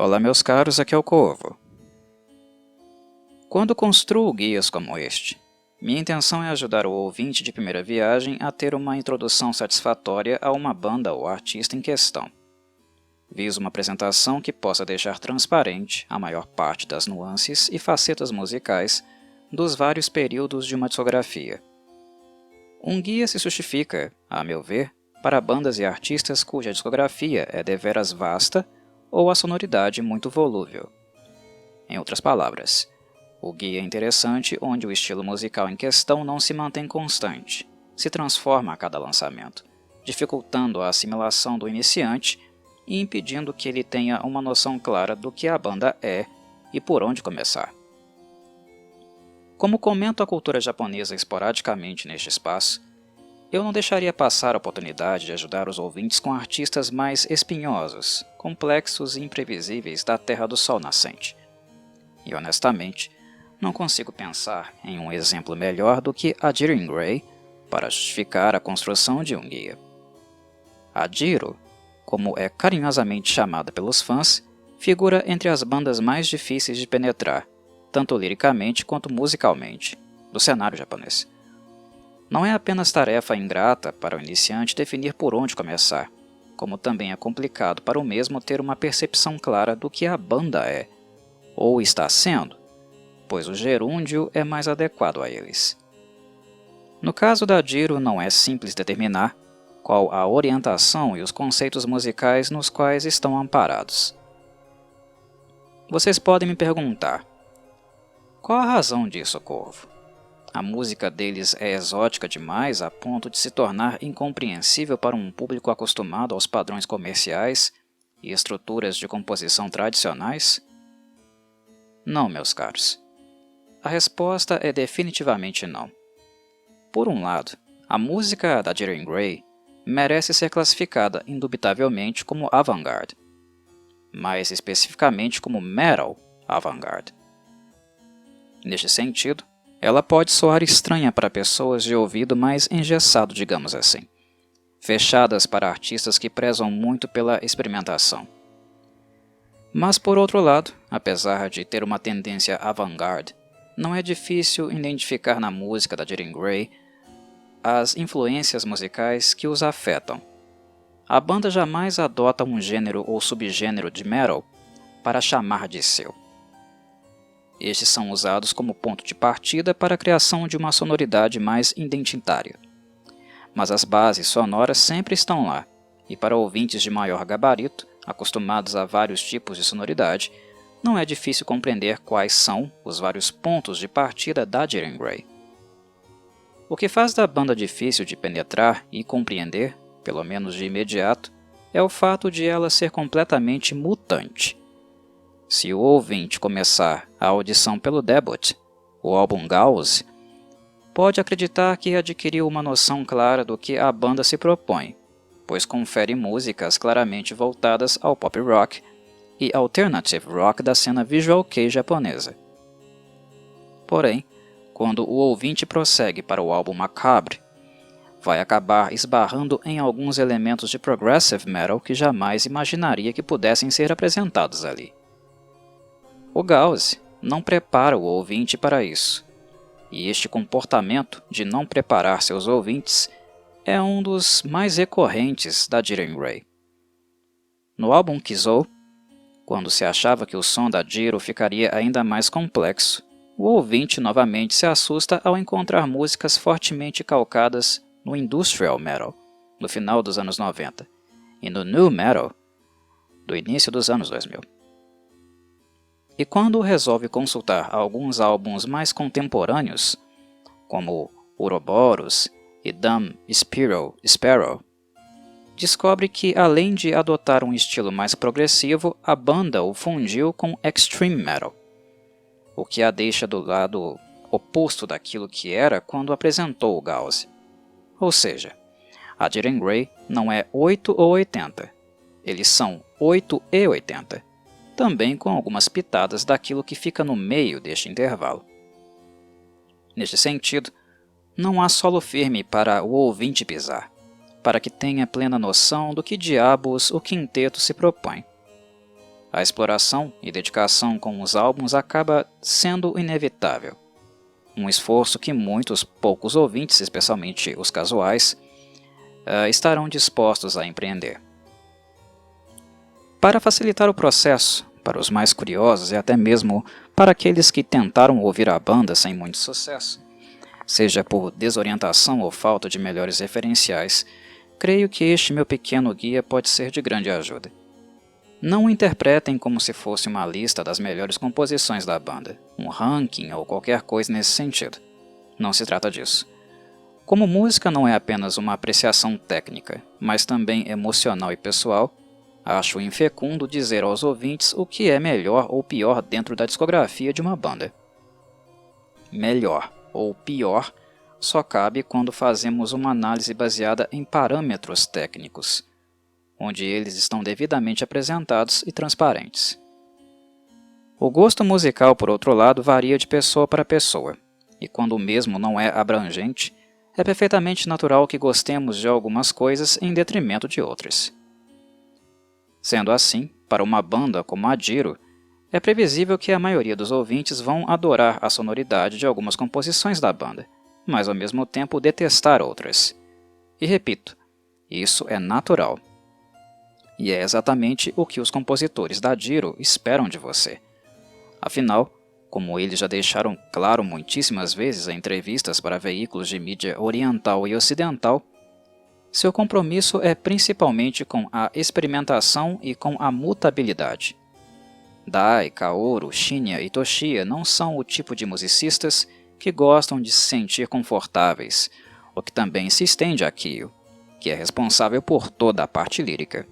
Olá meus caros, aqui é o Corvo. Quando construo guias como este, minha intenção é ajudar o ouvinte de primeira viagem a ter uma introdução satisfatória a uma banda ou artista em questão. Viso uma apresentação que possa deixar transparente a maior parte das nuances e facetas musicais dos vários períodos de uma discografia. Um guia se justifica, a meu ver, para bandas e artistas cuja discografia é deveras vasta ou a sonoridade muito volúvel. Em outras palavras, o guia é interessante onde o estilo musical em questão não se mantém constante, se transforma a cada lançamento, dificultando a assimilação do iniciante e impedindo que ele tenha uma noção clara do que a banda é e por onde começar. Como comento a cultura japonesa esporadicamente neste espaço, eu não deixaria passar a oportunidade de ajudar os ouvintes com artistas mais espinhosos, complexos e imprevisíveis da Terra do Sol Nascente. E honestamente, não consigo pensar em um exemplo melhor do que a Dir Grey para justificar a construção de um guia. A Jiro, como é carinhosamente chamada pelos fãs, figura entre as bandas mais difíceis de penetrar, tanto liricamente quanto musicalmente, do cenário japonês. Não é apenas tarefa ingrata para o iniciante definir por onde começar, como também é complicado para o mesmo ter uma percepção clara do que a banda é, ou está sendo, pois o gerúndio é mais adequado a eles. No caso da Jiro, não é simples determinar qual a orientação e os conceitos musicais nos quais estão amparados. Vocês podem me perguntar, qual a razão disso, Corvo? A música deles é exótica demais a ponto de se tornar incompreensível para um público acostumado aos padrões comerciais e estruturas de composição tradicionais? Não, meus caros. A resposta é definitivamente não. Por um lado, a música da Dir Grey merece ser classificada indubitavelmente como avant-garde, mais especificamente como metal avant-garde. Neste sentido, ela pode soar estranha para pessoas de ouvido mais engessado, digamos assim, fechadas para artistas que prezam muito pela experimentação. Mas por outro lado, apesar de ter uma tendência avant-garde, não é difícil identificar na música da Dir Grey as influências musicais que os afetam. A banda jamais adota um gênero ou subgênero de metal para chamar de seu. Estes são usados como ponto de partida para a criação de uma sonoridade mais identitária. Mas as bases sonoras sempre estão lá, e para ouvintes de maior gabarito, acostumados a vários tipos de sonoridade, não é difícil compreender quais são os vários pontos de partida da Dir Grey. O que faz da banda difícil de penetrar e compreender, pelo menos de imediato, é o fato de ela ser completamente mutante. Se o ouvinte começar a audição pelo debut, o álbum Gauze, pode acreditar que adquiriu uma noção clara do que a banda se propõe, pois confere músicas claramente voltadas ao pop rock e alternative rock da cena visual kei japonesa. Porém, quando o ouvinte prossegue para o álbum Macabre, vai acabar esbarrando em alguns elementos de progressive metal que jamais imaginaria que pudessem ser apresentados ali. O Gauze não prepara o ouvinte para isso, e este comportamento de não preparar seus ouvintes é um dos mais recorrentes da Dir Grey. No álbum Kizou, quando se achava que o som da Jiro ficaria ainda mais complexo, o ouvinte novamente se assusta ao encontrar músicas fortemente calcadas no industrial metal, no final dos anos 90, e no nu metal, do início dos anos 2000. E quando resolve consultar alguns álbuns mais contemporâneos, como Ouroboros e Dumb Sparrow, descobre que, além de adotar um estilo mais progressivo, a banda o fundiu com extreme metal, o que a deixa do lado oposto daquilo que era quando apresentou o Gauze. Ou seja, a Dir Grey não é 8 ou 80, eles são 8 e 80. Também com algumas pitadas daquilo que fica no meio deste intervalo. Neste sentido, não há solo firme para o ouvinte pisar, para que tenha plena noção do que diabos o quinteto se propõe. A exploração e dedicação com os álbuns acaba sendo inevitável. Um esforço que poucos ouvintes, especialmente os casuais, estarão dispostos a empreender. Para facilitar o processo, para os mais curiosos e até mesmo para aqueles que tentaram ouvir a banda sem muito sucesso, seja por desorientação ou falta de melhores referenciais, creio que este meu pequeno guia pode ser de grande ajuda. Não o interpretem como se fosse uma lista das melhores composições da banda, um ranking ou qualquer coisa nesse sentido. Não se trata disso. Como música não é apenas uma apreciação técnica, mas também emocional e pessoal, acho infecundo dizer aos ouvintes o que é melhor ou pior dentro da discografia de uma banda. Melhor ou pior só cabe quando fazemos uma análise baseada em parâmetros técnicos, onde eles estão devidamente apresentados e transparentes. O gosto musical, por outro lado, varia de pessoa para pessoa, e quando o mesmo não é abrangente, é perfeitamente natural que gostemos de algumas coisas em detrimento de outras. Sendo assim, para uma banda como a Jiro, é previsível que a maioria dos ouvintes vão adorar a sonoridade de algumas composições da banda, mas ao mesmo tempo detestar outras. E repito, isso é natural. E é exatamente o que os compositores da Jiro esperam de você. Afinal, como eles já deixaram claro muitíssimas vezes em entrevistas para veículos de mídia oriental e ocidental, seu compromisso é principalmente com a experimentação e com a mutabilidade. Dai, Kaoru, Shinya e Toshiya não são o tipo de musicistas que gostam de se sentir confortáveis, o que também se estende a Kyo, que é responsável por toda a parte lírica.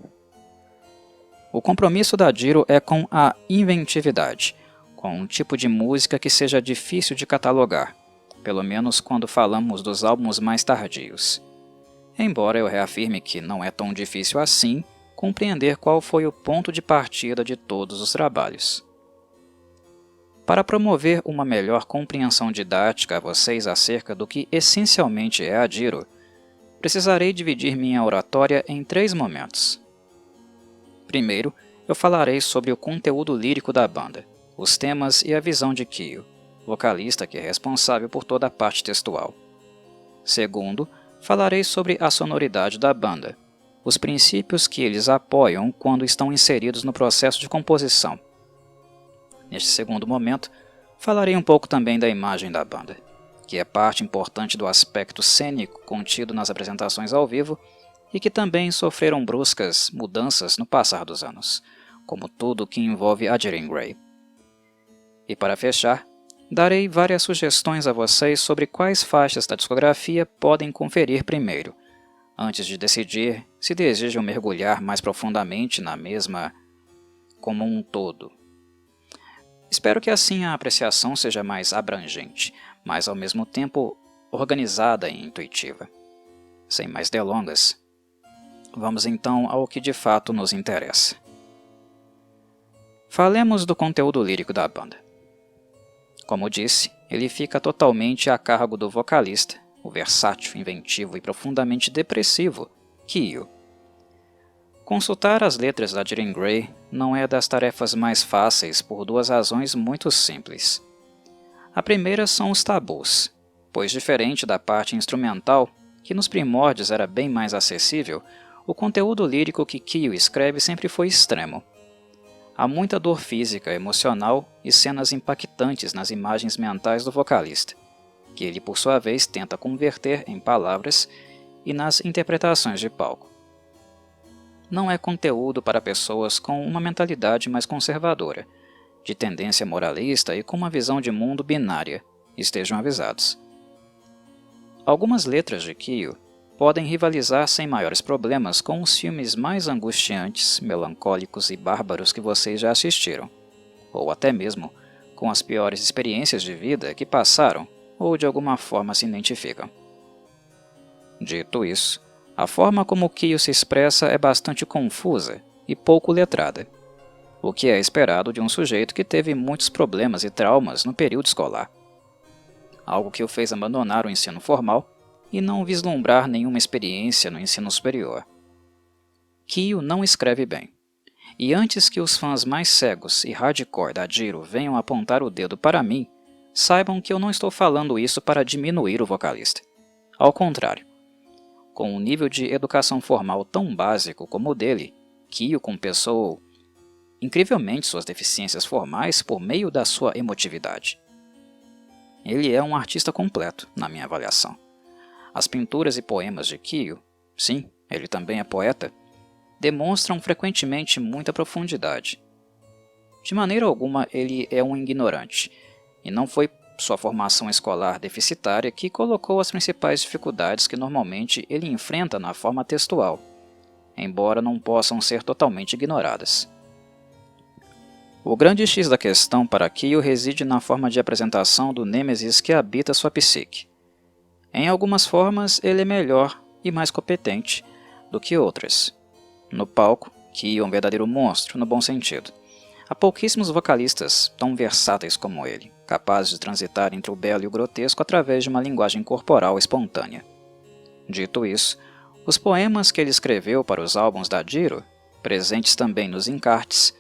O compromisso da Jiro é com a inventividade, com um tipo de música que seja difícil de catalogar, pelo menos quando falamos dos álbuns mais tardios. Embora eu reafirme que não é tão difícil assim compreender qual foi o ponto de partida de todos os trabalhos. Para promover uma melhor compreensão didática a vocês acerca do que essencialmente é a Jiro, precisarei dividir minha oratória em 3 momentos. Primeiro, eu falarei sobre o conteúdo lírico da banda, os temas e a visão de Kyo, vocalista que é responsável por toda a parte textual. Segundo, falarei sobre a sonoridade da banda, os princípios que eles apoiam quando estão inseridos no processo de composição. Neste segundo momento, falarei um pouco também da imagem da banda, que é parte importante do aspecto cênico contido nas apresentações ao vivo e que também sofreram bruscas mudanças no passar dos anos, como tudo que envolve a Jean Grey. E para fechar, darei várias sugestões a vocês sobre quais faixas da discografia podem conferir primeiro, antes de decidir se desejam mergulhar mais profundamente na mesma como um todo. Espero que assim a apreciação seja mais abrangente, mas ao mesmo tempo organizada e intuitiva. Sem mais delongas, vamos então ao que de fato nos interessa. Falemos do conteúdo lírico da banda. Como disse, ele fica totalmente a cargo do vocalista, o versátil, inventivo e profundamente depressivo Kyo. Consultar as letras da Jean Grey não é das tarefas mais fáceis por 2 razões muito simples. A primeira são os tabus, pois diferente da parte instrumental, que nos primórdios era bem mais acessível, o conteúdo lírico que Kyo escreve sempre foi extremo. Há muita dor física, emocional e cenas impactantes nas imagens mentais do vocalista, que ele por sua vez tenta converter em palavras e nas interpretações de palco. Não é conteúdo para pessoas com uma mentalidade mais conservadora, de tendência moralista e com uma visão de mundo binária, estejam avisados. Algumas letras de Kyo podem rivalizar sem maiores problemas com os filmes mais angustiantes, melancólicos e bárbaros que vocês já assistiram, ou até mesmo com as piores experiências de vida que passaram ou de alguma forma se identificam. Dito isso, a forma como Kyo se expressa é bastante confusa e pouco letrada, o que é esperado de um sujeito que teve muitos problemas e traumas no período escolar, algo que o fez abandonar o ensino formal e não vislumbrar nenhuma experiência no ensino superior. Kyo não escreve bem, E antes que os fãs mais cegos e hardcore da Jiro venham apontar o dedo para mim, saibam que eu não estou falando isso para diminuir o vocalista. Ao contrário, com um nível de educação formal tão básico como o dele, Kyo compensou incrivelmente suas deficiências formais por meio da sua emotividade. Ele é um artista completo, na minha avaliação. As pinturas e poemas de Kyo, sim, ele também é poeta, demonstram frequentemente muita profundidade. De maneira alguma ele é um ignorante, e não foi sua formação escolar deficitária que colocou as principais dificuldades que normalmente ele enfrenta na forma textual, embora não possam ser totalmente ignoradas. O grande X da questão para Kyo reside na forma de apresentação do Nêmesis que habita sua psique. Em algumas formas ele é melhor e mais competente do que outras. No palco, Kyo é um verdadeiro monstro, no bom sentido. Há pouquíssimos vocalistas tão versáteis como ele, capazes de transitar entre o belo e o grotesco através de uma linguagem corporal espontânea. Dito isso, os poemas que ele escreveu para os álbuns da Jiro, presentes também nos encartes,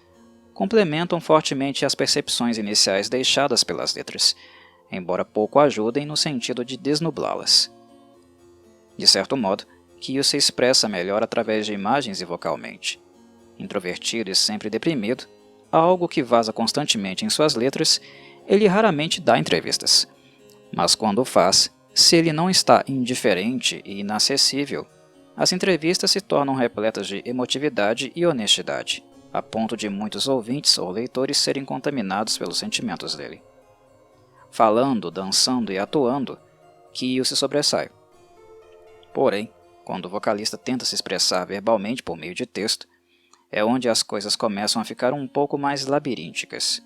complementam fortemente as percepções iniciais deixadas pelas letras, embora pouco ajudem no sentido de desnublá-las. De certo modo, Kyo se expressa melhor através de imagens e vocalmente. Introvertido e sempre deprimido, algo que vaza constantemente em suas letras, ele raramente dá entrevistas. Mas quando o faz, se ele não está indiferente e inacessível, as entrevistas se tornam repletas de emotividade e honestidade, a ponto de muitos ouvintes ou leitores serem contaminados pelos sentimentos dele. Falando, dançando e atuando, Kyo se sobressai. Porém, quando o vocalista tenta se expressar verbalmente por meio de texto, é onde as coisas começam a ficar um pouco mais labirínticas.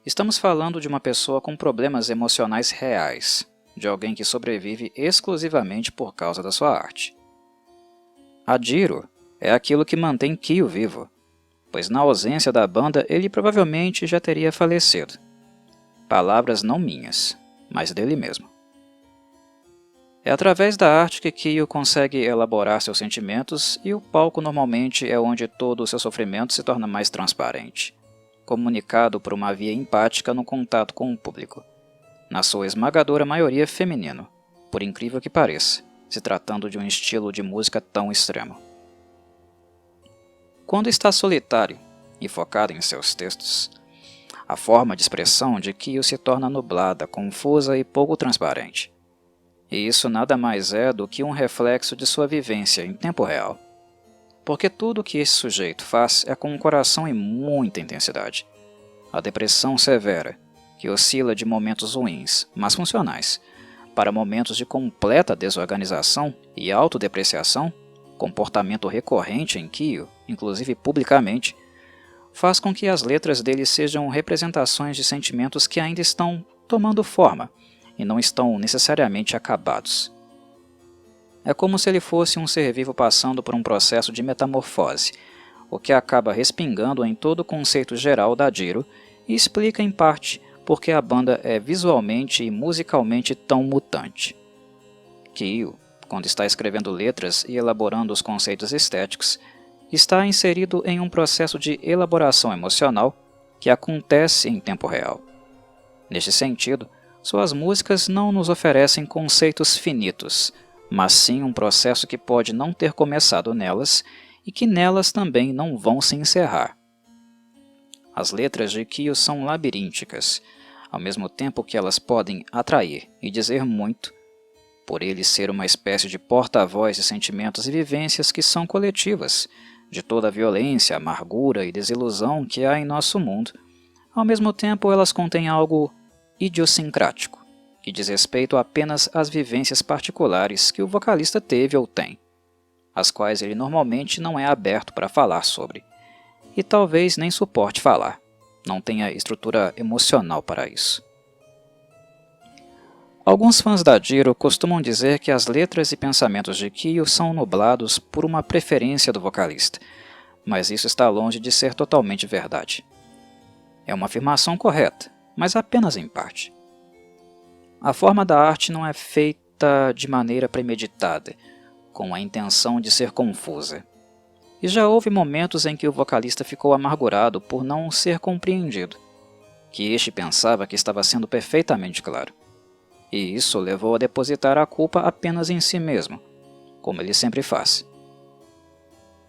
Estamos falando de uma pessoa com problemas emocionais reais, de alguém que sobrevive exclusivamente por causa da sua arte. A Jiro é aquilo que mantém Kyo vivo, pois na ausência da banda ele provavelmente já teria falecido. Palavras não minhas, mas dele mesmo. É através da arte que Kyo consegue elaborar seus sentimentos e o palco normalmente é onde todo o seu sofrimento se torna mais transparente, comunicado por uma via empática no contato com o público, na sua esmagadora maioria feminino, por incrível que pareça, se tratando de um estilo de música tão extremo. Quando está solitário e focado em seus textos, a forma de expressão de Kyo se torna nublada, confusa e pouco transparente. E isso nada mais é do que um reflexo de sua vivência em tempo real. Porque tudo o que esse sujeito faz é com o coração em muita intensidade. A depressão severa, que oscila de momentos ruins, mas funcionais, para momentos de completa desorganização e autodepreciação, comportamento recorrente em Kyo, inclusive publicamente, faz com que as letras dele sejam representações de sentimentos que ainda estão tomando forma e não estão necessariamente acabados. É como se ele fosse um ser vivo passando por um processo de metamorfose, o que acaba respingando em todo o conceito geral da Jiro e explica em parte por que a banda é visualmente e musicalmente tão mutante. Kyo, quando está escrevendo letras e elaborando os conceitos estéticos, está inserido em um processo de elaboração emocional que acontece em tempo real. Neste sentido, suas músicas não nos oferecem conceitos finitos, mas sim um processo que pode não ter começado nelas e que nelas também não vão se encerrar. As letras de Kyo são labirínticas, ao mesmo tempo que elas podem atrair e dizer muito, por ele ser uma espécie de porta-voz de sentimentos e vivências que são coletivas, de toda a violência, amargura e desilusão que há em nosso mundo. Ao mesmo tempo, elas contêm algo idiosincrático, que diz respeito apenas às vivências particulares que o vocalista teve ou tem, as quais ele normalmente não é aberto para falar sobre, e talvez nem suporte falar, não tenha estrutura emocional para isso. Alguns fãs da Jiro costumam dizer que as letras e pensamentos de Kyo são nublados por uma preferência do vocalista, mas isso está longe de ser totalmente verdade. É uma afirmação correta, mas apenas em parte. A forma da arte não é feita de maneira premeditada, com a intenção de ser confusa. e já houve momentos em que o vocalista ficou amargurado por não ser compreendido, que este pensava que estava sendo perfeitamente claro. E isso levou a depositar a culpa apenas em si mesmo, como ele sempre faz.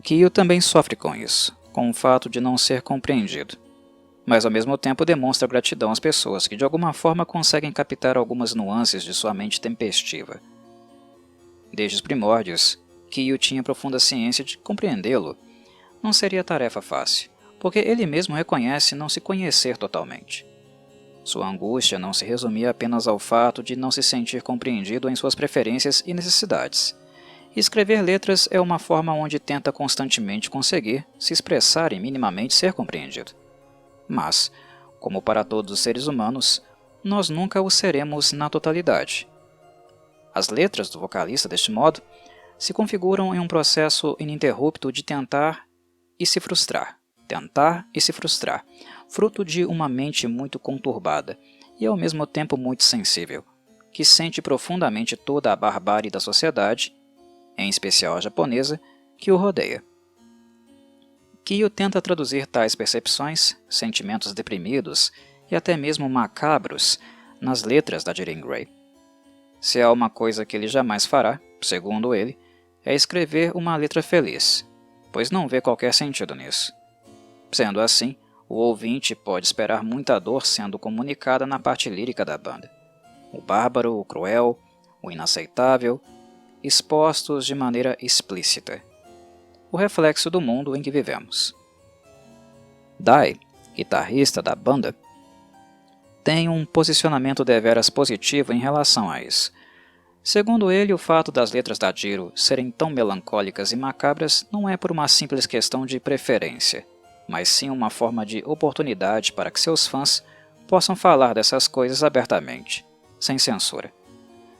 Kyo também sofre com isso, com o fato de não ser compreendido, mas ao mesmo tempo demonstra gratidão às pessoas que de alguma forma conseguem captar algumas nuances de sua mente tempestiva. Desde os primórdios, Kyo tinha profunda ciência de que compreendê-lo não seria tarefa fácil, porque ele mesmo reconhece não se conhecer totalmente. Sua angústia não se resumia apenas ao fato de não se sentir compreendido em suas preferências e necessidades. Escrever letras é uma forma onde tenta constantemente conseguir se expressar e minimamente ser compreendido. Mas, como para todos os seres humanos, nós nunca o seremos na totalidade. As letras do vocalista, deste modo, se configuram em um processo ininterrupto de tentar e se frustrar, fruto de uma mente muito conturbada e ao mesmo tempo muito sensível, que sente profundamente toda a barbárie da sociedade, em especial a japonesa, que o rodeia. Kyo tenta traduzir tais percepções, sentimentos deprimidos e até mesmo macabros nas letras da Jean Grey. Se há uma coisa que ele jamais fará, segundo ele, é escrever uma letra feliz, pois não vê qualquer sentido nisso. Sendo assim, o ouvinte pode esperar muita dor sendo comunicada na parte lírica da banda. O bárbaro, o cruel, o inaceitável, expostos de maneira explícita. O reflexo do mundo em que vivemos. Dai, guitarrista da banda, tem um posicionamento deveras positivo em relação a isso. Segundo ele, o fato das letras da Jiro serem tão melancólicas e macabras não é por uma simples questão de preferência, mas sim uma forma de oportunidade para que seus fãs possam falar dessas coisas abertamente, sem censura.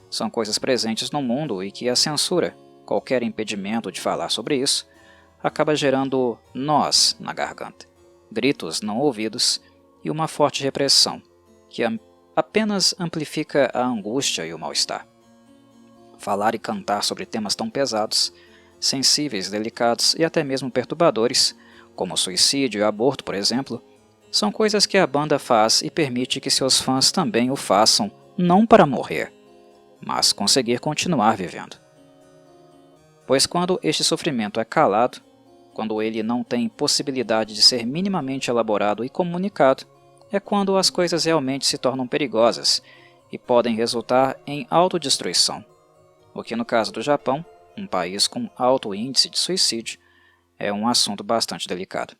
São coisas presentes no mundo e que a censura, qualquer impedimento de falar sobre isso, acaba gerando nós na garganta, gritos não ouvidos e uma forte repressão, que apenas amplifica a angústia e o mal-estar. Falar e cantar sobre temas tão pesados, sensíveis, delicados e até mesmo perturbadores, como suicídio e aborto, por exemplo, são coisas que a banda faz e permite que seus fãs também o façam, não para morrer, mas conseguir continuar vivendo. Pois quando este sofrimento é calado, quando ele não tem possibilidade de ser minimamente elaborado e comunicado, é quando as coisas realmente se tornam perigosas e podem resultar em autodestruição, o que no caso do Japão, um país com alto índice de suicídio, é um assunto bastante delicado.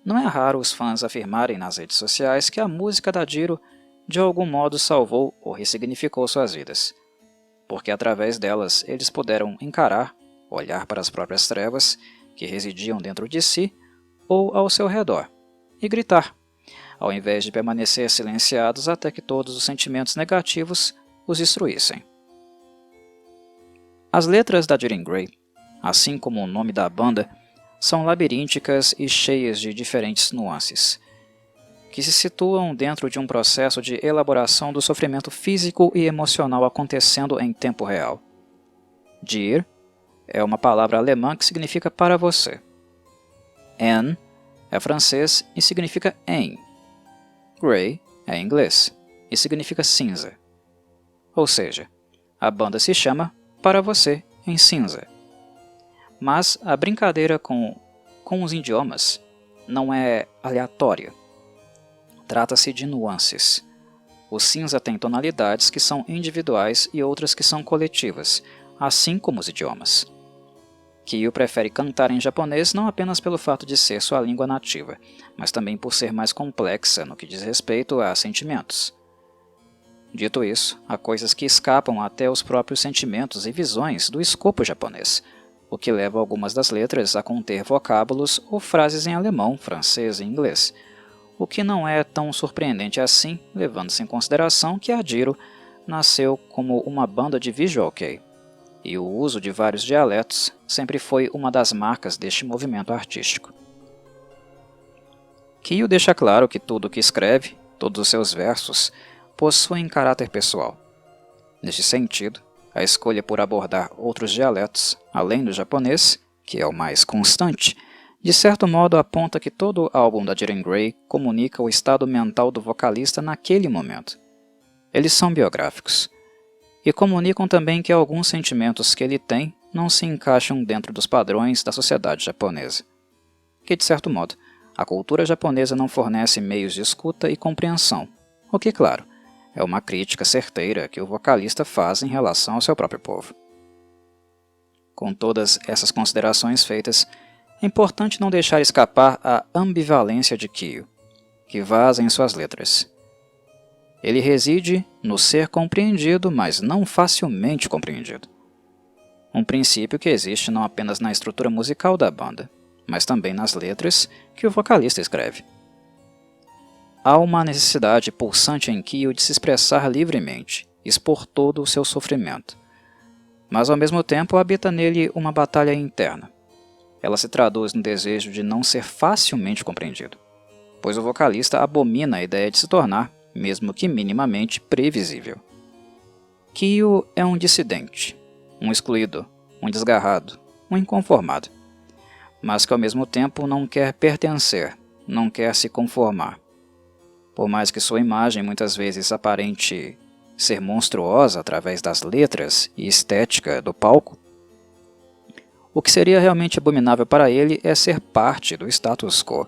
Não é raro os fãs afirmarem nas redes sociais que a música da Jiro de algum modo salvou ou ressignificou suas vidas, porque através delas eles puderam encarar, olhar para as próprias trevas que residiam dentro de si ou ao seu redor e gritar, ao invés de permanecer silenciados até que todos os sentimentos negativos os destruíssem. As letras da Jean Grey, assim como o nome da banda, são labirínticas e cheias de diferentes nuances, que se situam dentro de um processo de elaboração do sofrimento físico e emocional acontecendo em tempo real. Dir é uma palavra alemã que significa para você. En é francês e significa em. Grey é inglês e significa cinza. Ou seja, a banda se chama Para Você em Cinza. Mas a brincadeira com os idiomas não é aleatória. Trata-se de nuances. O cinza tem tonalidades que são individuais e outras que são coletivas, assim como os idiomas. Kyo prefere cantar em japonês não apenas pelo fato de ser sua língua nativa, mas também por ser mais complexa no que diz respeito a sentimentos. Dito isso, há coisas que escapam até os próprios sentimentos e visões do escopo japonês, o que leva algumas das letras a conter vocábulos ou frases em alemão, francês e inglês, o que não é tão surpreendente assim, levando-se em consideração que a Jiro nasceu como uma banda de visual kei, e o uso de vários dialetos sempre foi uma das marcas deste movimento artístico. Kyo deixa claro que tudo o que escreve, todos os seus versos, possuem caráter pessoal. Neste sentido, a escolha por abordar outros dialetos, além do japonês, que é o mais constante, de certo modo aponta que todo o álbum da Diren Grey comunica o estado mental do vocalista naquele momento. Eles são biográficos. E comunicam também que alguns sentimentos que ele tem não se encaixam dentro dos padrões da sociedade japonesa. Que, de certo modo, a cultura japonesa não fornece meios de escuta e compreensão, o que, claro, é uma crítica certeira que o vocalista faz em relação ao seu próprio povo. Com todas essas considerações feitas, é importante não deixar escapar a ambivalência de Kyo, que vaza em suas letras. Ele reside no ser compreendido, mas não facilmente compreendido. Um princípio que existe não apenas na estrutura musical da banda, mas também nas letras que o vocalista escreve. Há uma necessidade pulsante em Kyo de se expressar livremente, expor todo o seu sofrimento. Mas ao mesmo tempo habita nele uma batalha interna. Ela se traduz no desejo de não ser facilmente compreendido, pois o vocalista abomina a ideia de se tornar, mesmo que minimamente, previsível. Kyo é um dissidente, um excluído, um desgarrado, um inconformado, mas que ao mesmo tempo não quer pertencer, não quer se conformar. Por mais que sua imagem muitas vezes aparente ser monstruosa através das letras e estética do palco, o que seria realmente abominável para ele é ser parte do status quo.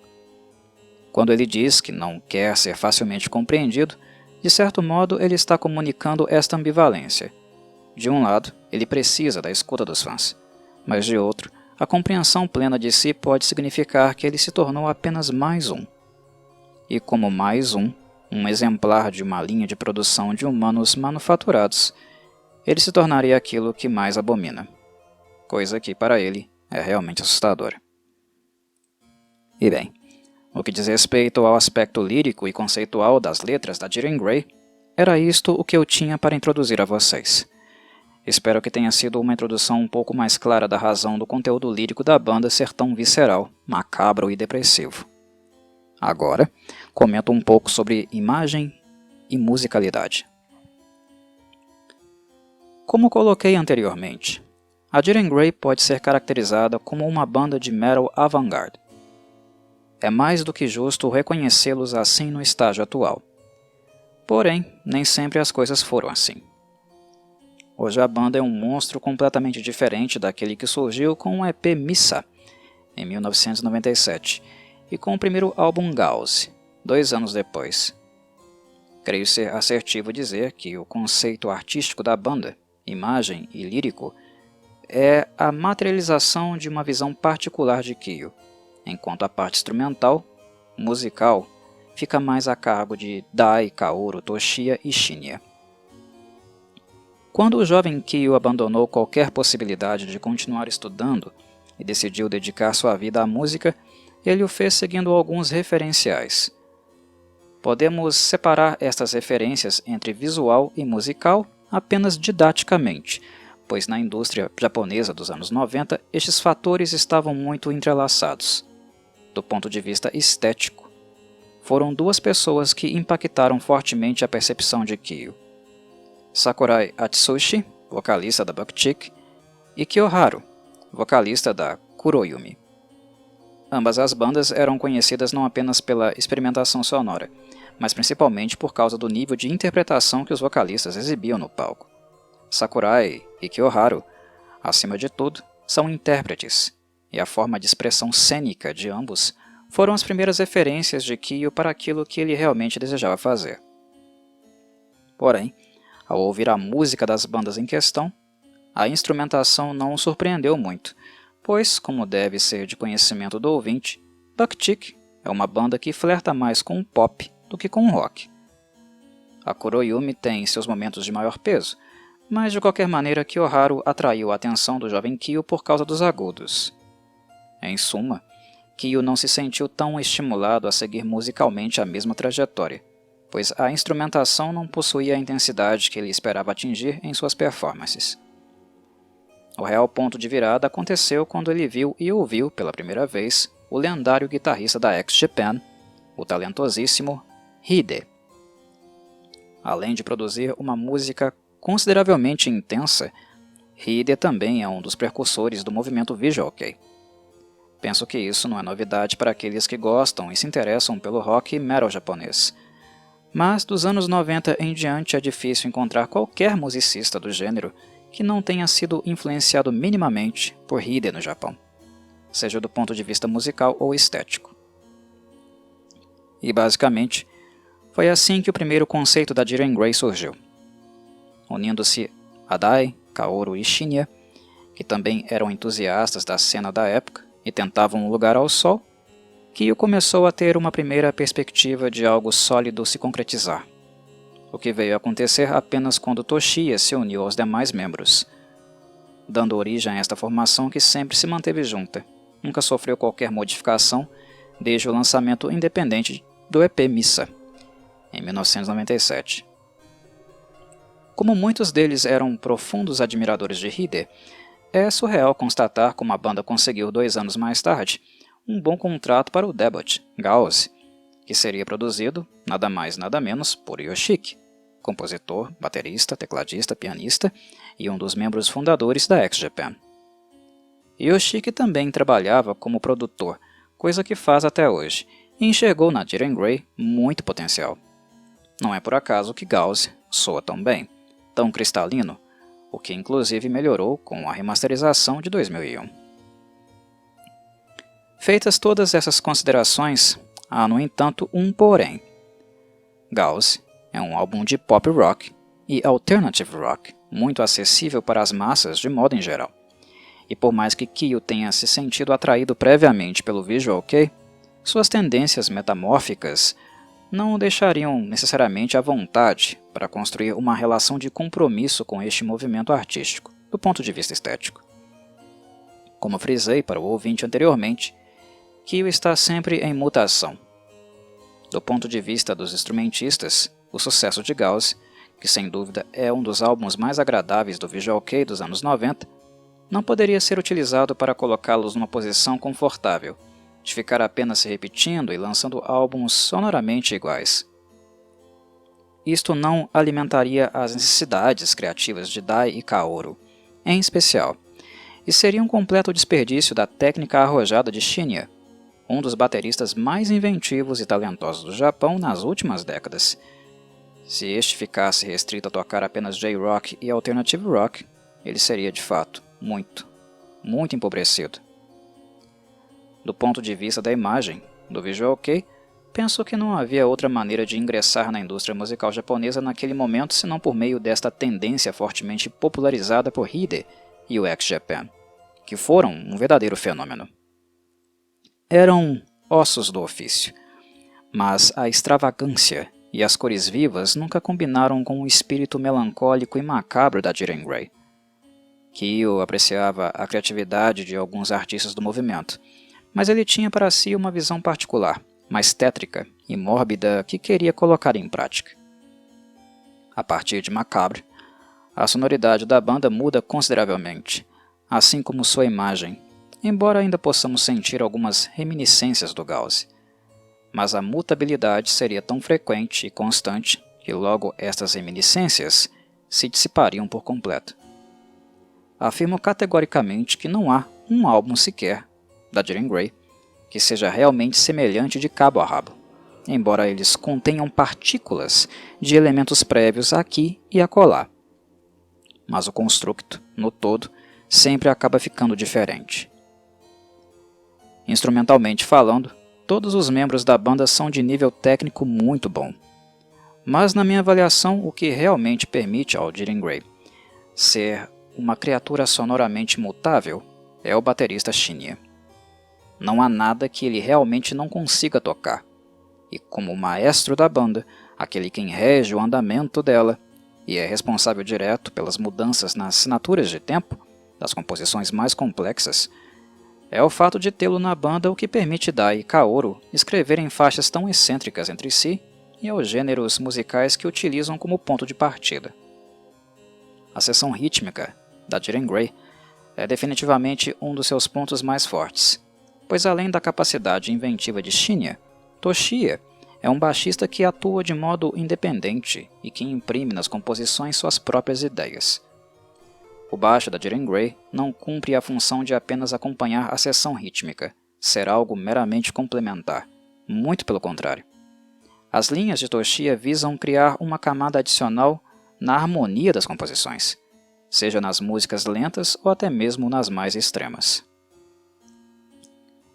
Quando ele diz que não quer ser facilmente compreendido, de certo modo ele está comunicando esta ambivalência. De um lado, ele precisa da escuta dos fãs, mas de outro, a compreensão plena de si pode significar que ele se tornou apenas mais um. E como mais um exemplar de uma linha de produção de humanos manufaturados, ele se tornaria aquilo que mais abomina, coisa que para ele é realmente assustadora. E bem, no que diz respeito ao aspecto lírico e conceitual das letras da Diren Grey, era isto o que eu tinha para introduzir a vocês. Espero que tenha sido uma introdução um pouco mais clara da razão do conteúdo lírico da banda ser tão visceral, macabro e depressivo. Agora, comento um pouco sobre imagem e musicalidade. Como coloquei anteriormente, a Diren Grey pode ser caracterizada como uma banda de metal avant-garde. É mais do que justo reconhecê-los assim no estágio atual. Porém, nem sempre as coisas foram assim. Hoje a banda é um monstro completamente diferente daquele que surgiu com o EP Missa, em 1997, e com o primeiro álbum Gauze, 2 anos depois. Creio ser assertivo dizer que o conceito artístico da banda, imagem e lírico, é a materialização de uma visão particular de Kyo, enquanto a parte instrumental, musical, fica mais a cargo de Dai, Kaoru, Toshiya e Shinya. Quando o jovem Kyo abandonou qualquer possibilidade de continuar estudando e decidiu dedicar sua vida à música, ele o fez seguindo alguns referenciais. Podemos separar estas referências entre visual e musical apenas didaticamente, pois na indústria japonesa dos anos 90 estes fatores estavam muito entrelaçados. Do ponto de vista estético, foram 2 pessoas que impactaram fortemente a percepção de Kyo: Sakurai Atsushi, vocalista da Buckchick, e Kyoharu, vocalista da Kuroyumi. Ambas as bandas eram conhecidas não apenas pela experimentação sonora, mas principalmente por causa do nível de interpretação que os vocalistas exibiam no palco. Sakurai e Kyoharu, acima de tudo, são intérpretes, e a forma de expressão cênica de ambos foram as primeiras referências de Kyo para aquilo que ele realmente desejava fazer. Porém, ao ouvir a música das bandas em questão, a instrumentação não o surpreendeu muito, pois, como deve ser de conhecimento do ouvinte, Buckchick é uma banda que flerta mais com o pop do que com o rock. A Kuroyumi tem seus momentos de maior peso, mas de qualquer maneira Kyoharu atraiu a atenção do jovem Kyo por causa dos agudos. Em suma, Kyo não se sentiu tão estimulado a seguir musicalmente a mesma trajetória, pois a instrumentação não possuía a intensidade que ele esperava atingir em suas performances. O real ponto de virada aconteceu quando ele viu e ouviu pela primeira vez o lendário guitarrista da X-Japan, o talentosíssimo Hide. Além de produzir uma música consideravelmente intensa, Hide também é um dos precursores do movimento Visual Kei. Penso que isso não é novidade para aqueles que gostam e se interessam pelo rock e metal japonês. Mas dos anos 90 em diante é difícil encontrar qualquer musicista do gênero que não tenha sido influenciado minimamente por Hide no Japão, seja do ponto de vista musical ou estético. E basicamente, foi assim que o primeiro conceito da Jiren Grey surgiu. Unindo-se a Dai, Kaoru e Shinya, que também eram entusiastas da cena da época e tentavam um lugar ao sol, Kyo começou a ter uma primeira perspectiva de algo sólido se concretizar, o que veio a acontecer apenas quando Toshiya se uniu aos demais membros, dando origem a esta formação que sempre se manteve junta, nunca sofreu qualquer modificação desde o lançamento independente do EP Missa, em 1997. Como muitos deles eram profundos admiradores de Hide, é surreal constatar como a banda conseguiu 2 anos mais tarde um bom contrato para o debut, Gauze, que seria produzido, nada mais nada menos, por Yoshiki, compositor, baterista, tecladista, pianista e um dos membros fundadores da X-Japan. Yoshiki também trabalhava como produtor, coisa que faz até hoje, e enxergou na Jiren Grey muito potencial. Não é por acaso que Gauze soa tão bem, tão cristalino, o que inclusive melhorou com a remasterização de 2001. Feitas todas essas considerações, há no entanto um porém. Gauze é um álbum de pop rock e alternative rock, muito acessível para as massas de modo em geral. E por mais que Kyo tenha se sentido atraído previamente pelo Visual Kei, suas tendências metamórficas não o deixariam necessariamente à vontade para construir uma relação de compromisso com este movimento artístico, do ponto de vista estético. Como frisei para o ouvinte anteriormente, Kyo está sempre em mutação. Do ponto de vista dos instrumentistas, o sucesso de Gauze, que sem dúvida é um dos álbuns mais agradáveis do Visual Kei dos anos 90, não poderia ser utilizado para colocá-los numa posição confortável, de ficar apenas se repetindo e lançando álbuns sonoramente iguais. Isto não alimentaria as necessidades criativas de Dai e Kaoru, em especial, e seria um completo desperdício da técnica arrojada de Shinya, um dos bateristas mais inventivos e talentosos do Japão nas últimas décadas. Se este ficasse restrito a tocar apenas J-Rock e Alternative Rock, ele seria de fato muito empobrecido. Do ponto de vista da imagem, do Visual Kei, penso que não havia outra maneira de ingressar na indústria musical japonesa naquele momento senão por meio desta tendência fortemente popularizada por Hide e o X-Japan, que foram um verdadeiro fenômeno. Eram ossos do ofício, mas a extravagância e as cores vivas nunca combinaram com o espírito melancólico e macabro da Jiren Grey. Kyo apreciava a criatividade de alguns artistas do movimento, mas ele tinha para si uma visão particular, mais tétrica e mórbida que queria colocar em prática. A partir de Macabre, a sonoridade da banda muda consideravelmente, assim como sua imagem, embora ainda possamos sentir algumas reminiscências do Gauze. Mas a mutabilidade seria tão frequente e constante que logo estas reminiscências se dissipariam por completo. Afirmo categoricamente que não há um álbum sequer da Jiren Grey que seja realmente semelhante de cabo a rabo, embora eles contenham partículas de elementos prévios aqui e acolá. Mas o construto, no todo, sempre acaba ficando diferente. Instrumentalmente falando, todos os membros da banda são de nível técnico muito bom. Mas na minha avaliação, o que realmente permite ao Jiren Grey ser uma criatura sonoramente mutável é o baterista Shinya. Não há nada que ele realmente não consiga tocar, e como o maestro da banda, aquele quem rege o andamento dela e é responsável direto pelas mudanças nas assinaturas de tempo das composições mais complexas, é o fato de tê-lo na banda o que permite Dai e Kaoru escreverem faixas tão excêntricas entre si e aos gêneros musicais que utilizam como ponto de partida. A seção rítmica da Jiren Grey é definitivamente um dos seus pontos mais fortes, pois além da capacidade inventiva de Shinya, Toshiya é um baixista que atua de modo independente e que imprime nas composições suas próprias ideias. O baixo da Jiren Gray não cumpre a função de apenas acompanhar a seção rítmica, ser algo meramente complementar. Muito pelo contrário. As linhas de Toshiya visam criar uma camada adicional na harmonia das composições, seja nas músicas lentas ou até mesmo nas mais extremas.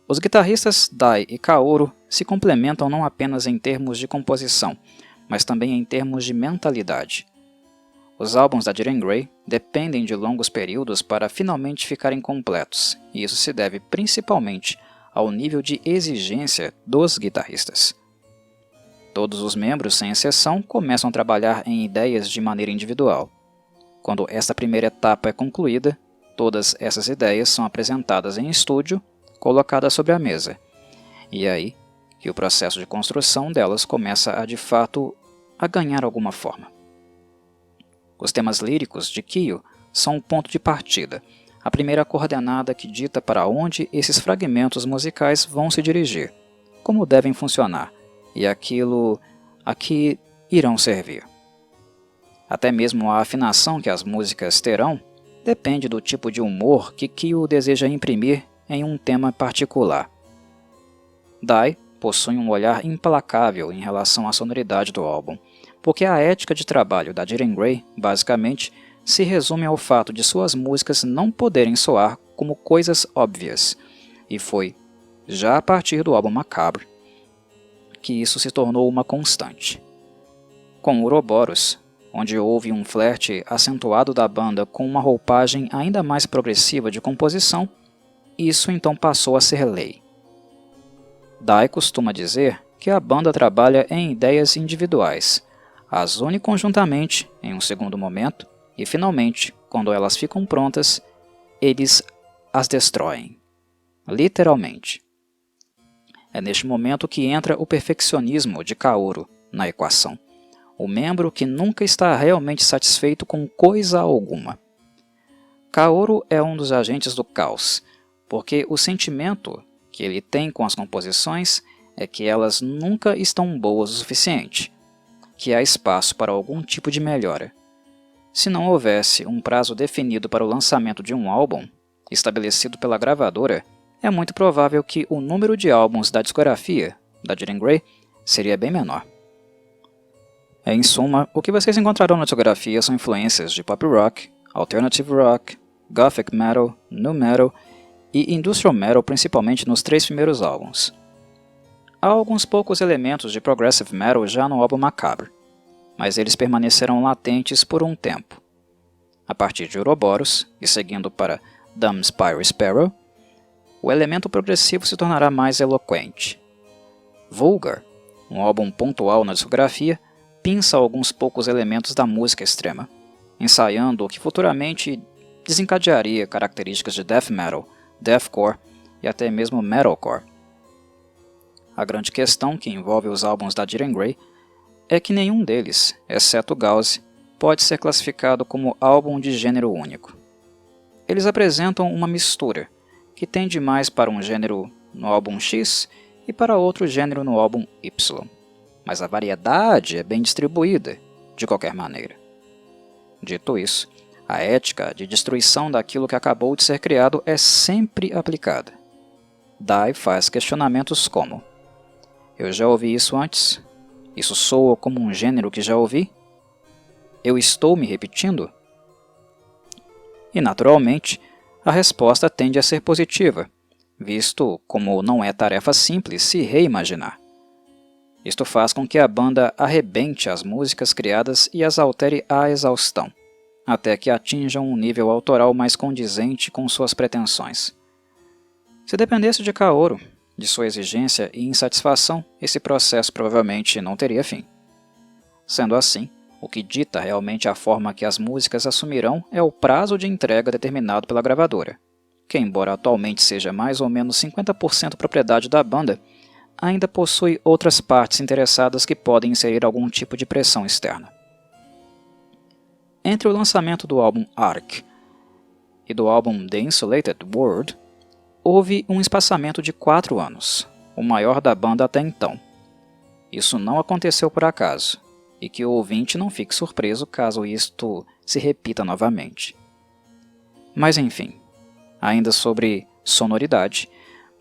Os guitarristas Dai e Kaoru se complementam não apenas em termos de composição, mas também em termos de mentalidade. Os álbuns da Jiren Gray dependem de longos períodos para finalmente ficarem completos, e isso se deve principalmente ao nível de exigência dos guitarristas. Todos os membros, sem exceção, começam a trabalhar em ideias de maneira individual. Quando esta primeira etapa é concluída, todas essas ideias são apresentadas em estúdio, colocadas sobre a mesa, e é aí que o processo de construção delas começa a, de fato, a ganhar alguma forma. Os temas líricos de Kyo são o ponto de partida, a primeira coordenada que dita para onde esses fragmentos musicais vão se dirigir, como devem funcionar e aquilo a que irão servir. Até mesmo a afinação que as músicas terão depende do tipo de humor que Kyo deseja imprimir em um tema particular. Dai possui um olhar implacável em relação à sonoridade do álbum, porque a ética de trabalho da Jiren Gray, basicamente, se resume ao fato de suas músicas não poderem soar como coisas óbvias, e foi, já a partir do álbum Macabre, que isso se tornou uma constante. Com Ouroboros, onde houve um flerte acentuado da banda com uma roupagem ainda mais progressiva de composição, isso então passou a ser lei. Dai costuma dizer que a banda trabalha em ideias individuais, as une conjuntamente em um segundo momento e, finalmente, quando elas ficam prontas, eles as destroem, literalmente. É neste momento que entra o perfeccionismo de Kaoru na equação, o membro que nunca está realmente satisfeito com coisa alguma. Kaoru é um dos agentes do caos, porque o sentimento que ele tem com as composições é que elas nunca estão boas o suficiente, que há espaço para algum tipo de melhora. Se não houvesse um prazo definido para o lançamento de um álbum, estabelecido pela gravadora, é muito provável que o número de álbuns da discografia da Jiren Gray seria bem menor. Em suma, o que vocês encontrarão na discografia são influências de pop rock, alternative rock, gothic metal, nu metal e industrial metal, principalmente nos 3 primeiros álbuns. Há alguns poucos elementos de progressive metal já no álbum Macabre, mas eles permanecerão latentes por um tempo. A partir de Ouroboros, e seguindo para Dumb Spyro Sparrow, o elemento progressivo se tornará mais eloquente. Vulgar, um álbum pontual na discografia, pinça alguns poucos elementos da música extrema, ensaiando o que futuramente desencadearia características de death metal, deathcore e até mesmo metalcore. A grande questão que envolve os álbuns da Jiren Gray é que nenhum deles, exceto Gauze, pode ser classificado como álbum de gênero único. Eles apresentam uma mistura, que tende mais para um gênero no álbum X e para outro gênero no álbum Y, mas a variedade é bem distribuída, de qualquer maneira. Dito isso, a ética de destruição daquilo que acabou de ser criado é sempre aplicada. Dai faz questionamentos como: eu já ouvi isso antes? Isso soa como um gênero que já ouvi? Eu estou me repetindo? E, naturalmente, a resposta tende a ser positiva, visto como não é tarefa simples se reimaginar. Isto faz com que a banda arrebente as músicas criadas e as altere à exaustão, até que atinjam um nível autoral mais condizente com suas pretensões. Se dependesse de Kaoru, de sua exigência e insatisfação, esse processo provavelmente não teria fim. Sendo assim, o que dita realmente a forma que as músicas assumirão é o prazo de entrega determinado pela gravadora, que, embora atualmente seja mais ou menos 50% propriedade da banda, ainda possui outras partes interessadas que podem inserir algum tipo de pressão externa. Entre o lançamento do álbum Arc e do álbum The Insulated World, houve um espaçamento de 4 anos, o maior da banda até então. Isso não aconteceu por acaso, e que o ouvinte não fique surpreso caso isto se repita novamente. Mas enfim, ainda sobre sonoridade,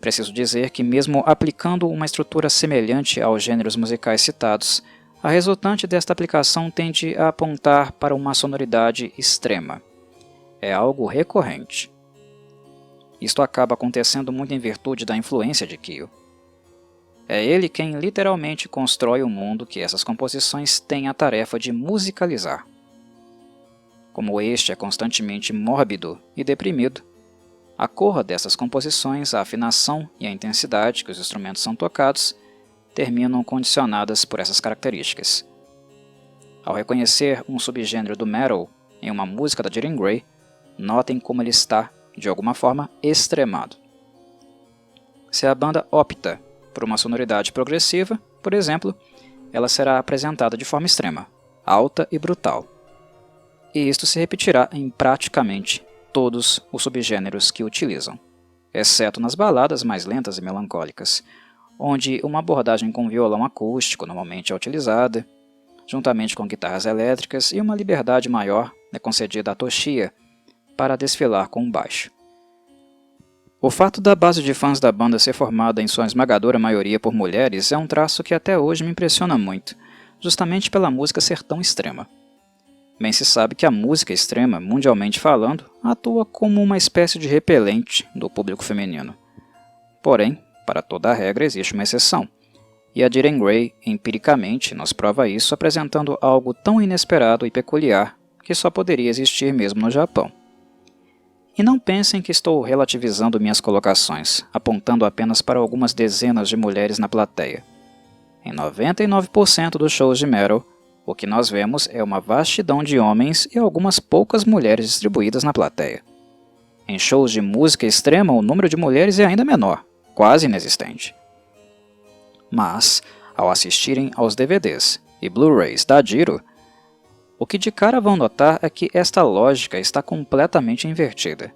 preciso dizer que mesmo aplicando uma estrutura semelhante aos gêneros musicais citados, a resultante desta aplicação tende a apontar para uma sonoridade extrema. É algo recorrente. Isto acaba acontecendo muito em virtude da influência de Kyo. É ele quem literalmente constrói o mundo que essas composições têm a tarefa de musicalizar. Como este é constantemente mórbido e deprimido, a cor dessas composições, a afinação e a intensidade que os instrumentos são tocados terminam condicionadas por essas características. Ao reconhecer um subgênero do metal em uma música da Jean Grey, notem como ele está, de alguma forma, extremado. Se a banda opta por uma sonoridade progressiva, por exemplo, ela será apresentada de forma extrema, alta e brutal. E isto se repetirá em praticamente todos os subgêneros que utilizam, exceto nas baladas mais lentas e melancólicas, onde uma abordagem com violão acústico normalmente é utilizada, juntamente com guitarras elétricas, e uma liberdade maior é concedida à toshia para desfilar com o baixo. O fato da base de fãs da banda ser formada em sua esmagadora maioria por mulheres é um traço que até hoje me impressiona muito, justamente pela música ser tão extrema. Bem se sabe que a música extrema, mundialmente falando, atua como uma espécie de repelente do público feminino. Porém, para toda a regra existe uma exceção, e a Jean Grey, empiricamente, nos prova isso apresentando algo tão inesperado e peculiar que só poderia existir mesmo no Japão. E não pensem que estou relativizando minhas colocações, apontando apenas para algumas dezenas de mulheres na plateia. Em 99% dos shows de metal, o que nós vemos é uma vastidão de homens e algumas poucas mulheres distribuídas na plateia. Em shows de música extrema, o número de mulheres é ainda menor, quase inexistente. Mas, ao assistirem aos DVDs e Blu-rays da Jiro, o que de cara vão notar é que esta lógica está completamente invertida.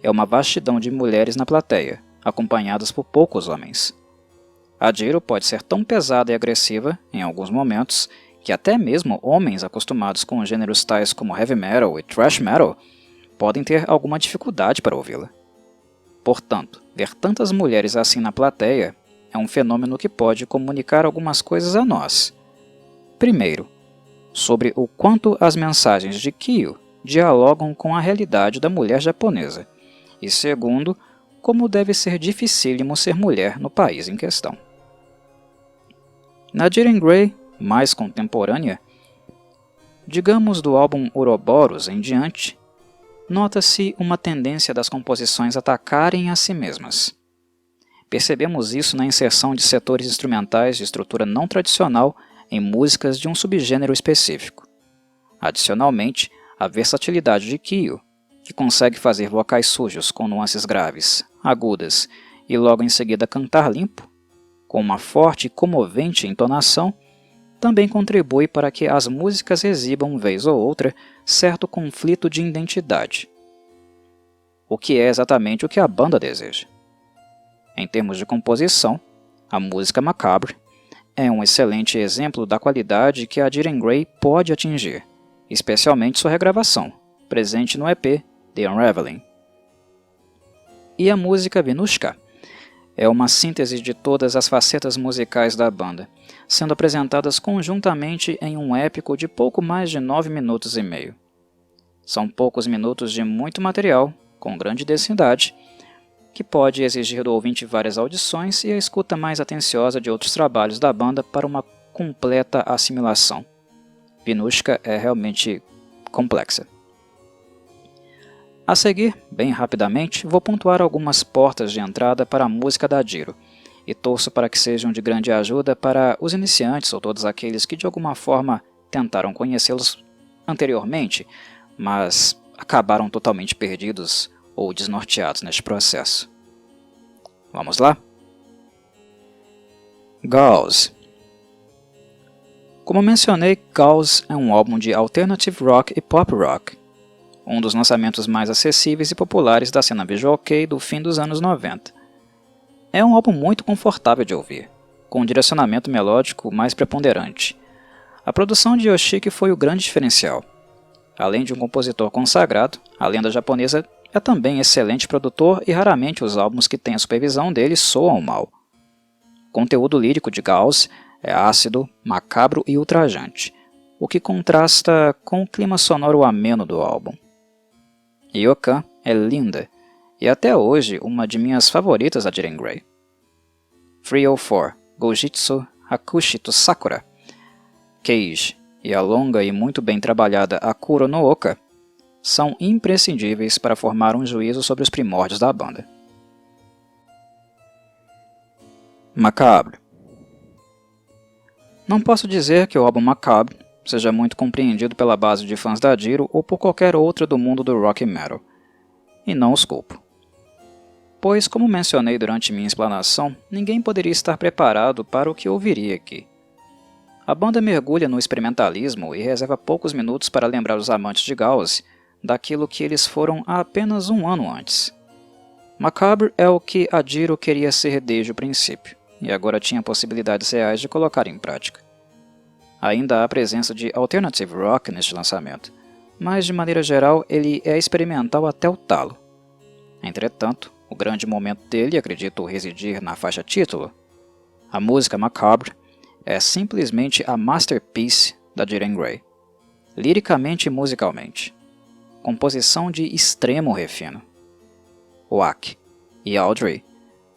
É uma vastidão de mulheres na plateia, acompanhadas por poucos homens. A Jiro pode ser tão pesada e agressiva, em alguns momentos, que até mesmo homens acostumados com gêneros tais como heavy metal e thrash metal podem ter alguma dificuldade para ouvi-la. Portanto, ver tantas mulheres assim na plateia é um fenômeno que pode comunicar algumas coisas a nós. Primeiro, sobre o quanto as mensagens de Kyo dialogam com a realidade da mulher japonesa, e segundo, como deve ser dificílimo ser mulher no país em questão. Na Jean Grey, mais contemporânea, digamos do álbum Ouroboros em diante, nota-se uma tendência das composições atacarem a si mesmas. Percebemos isso na inserção de setores instrumentais de estrutura não tradicional em músicas de um subgênero específico. Adicionalmente, a versatilidade de Kyo, que consegue fazer vocais sujos com nuances graves, agudas e logo em seguida cantar limpo, com uma forte e comovente entonação, também contribui para que as músicas exibam, vez ou outra, certo conflito de identidade. O que é exatamente o que a banda deseja. Em termos de composição, a música Macabre é um excelente exemplo da qualidade que a Jean Grey pode atingir, especialmente sua regravação, presente no EP The Unraveling. E a música Vinushka é uma síntese de todas as facetas musicais da banda, sendo apresentadas conjuntamente em um épico de pouco mais de 9 minutos e meio. São poucos minutos de muito material, com grande densidade, que pode exigir do ouvinte várias audições e a escuta mais atenciosa de outros trabalhos da banda para uma completa assimilação. Vinushka é realmente complexa. A seguir, bem rapidamente, vou pontuar algumas portas de entrada para a música da Jiro, e torço para que sejam de grande ajuda para os iniciantes ou todos aqueles que de alguma forma tentaram conhecê-los anteriormente, mas acabaram totalmente perdidos ou desnorteados neste processo. Vamos lá? Gauze. Como mencionei, Gauze é um álbum de alternative rock e pop rock, um dos lançamentos mais acessíveis e populares da cena visual kei do fim dos anos 90. É um álbum muito confortável de ouvir, com um direcionamento melódico mais preponderante. A produção de Yoshiki foi o grande diferencial. Além de um compositor consagrado, a lenda japonesa é também excelente produtor e raramente os álbuns que têm a supervisão dele soam mal. O conteúdo lírico de Gauss é ácido, macabro e ultrajante, o que contrasta com o clima sonoro ameno do álbum. Ryokan é linda, e até hoje uma de minhas favoritas da Jiren Grey. 304, Gojitsu Hakushito Sakura, Cage e a longa e muito bem trabalhada Akuro no Oka são imprescindíveis para formar um juízo sobre os primórdios da banda. Macabre. Não posso dizer que o álbum Macabre seja muito compreendido pela base de fãs da Jiro ou por qualquer outra do mundo do rock metal, e não os culpo. Pois, como mencionei durante minha explanação, ninguém poderia estar preparado para o que ouviria aqui. A banda mergulha no experimentalismo e reserva poucos minutos para lembrar os amantes de Gauss daquilo que eles foram há apenas um ano antes. Macabre é o que a Jiro queria ser desde o princípio, e agora tinha possibilidades reais de colocar em prática. Ainda há a presença de alternative rock neste lançamento, mas de maneira geral ele é experimental até o talo. Entretanto, o grande momento dele acredito residir na faixa título. A música Macabre é simplesmente a masterpiece da Jiren Grey, liricamente e musicalmente. Composição de extremo refino. Oak e Audrey